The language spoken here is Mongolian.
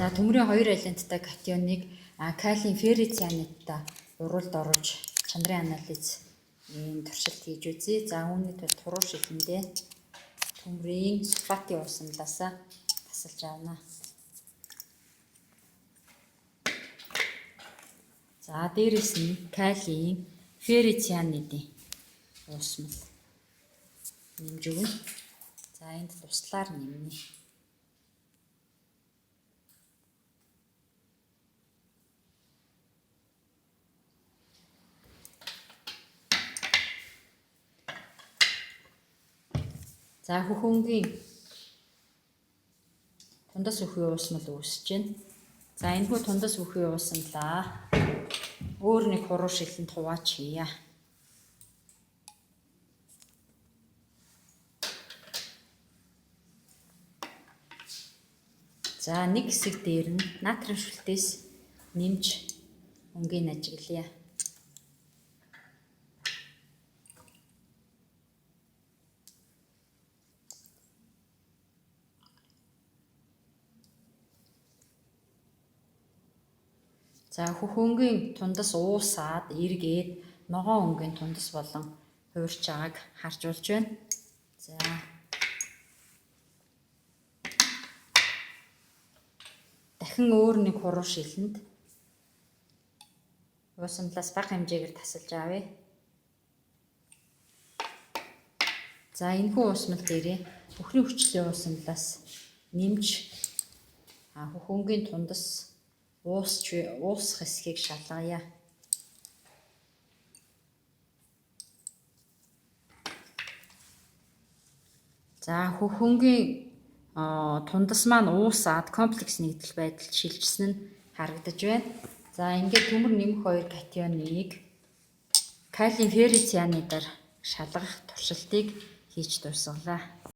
За төмрийн 2 элементтэй катионыг калием феррицяниттай уруулд оруулж чанарын анализ туршилт хийж үзье. За үүний тулд туруу шилэндээ төмрийн сульфатын уусамлаас тасалж авна. За дээрэс нь калием феррицянидын уусмал нэмж өгнө. За энд туслаар нэмнэ. За хөхөнгийн тундас үхий уусмал үүсэж байна. За энэхүү тундас үхий уусамлаа өөр нэг хуруу шилэнд хуваач хийе. За нэг хэсэг дээр нь натрийн шүлтээс нэмж өнгийг ажиглая. За хөхөнгийн тундас уусаад эргээд ногоон өнгийн тундас болон хуурч байгааг харж болж байна. За дахин өөр нэг хуруу шилэнд уусамлаас бага хэмжээгээр тасалж авъя. За энэхүү уусмал дээрээ бүхний хүчлийн уусамлаас нэмж хөхөнгийн тундас уусах хэсгийг шалгая. За хөхөнгийн тундас маань уусаад комплекс нэгдэл байдалд шилжсэн нь харагдаж байна. За ингээд төмөр нэмэх 2 катионыг калием феррицянидаар шалгах туршилтыг хийж дуусгалаа.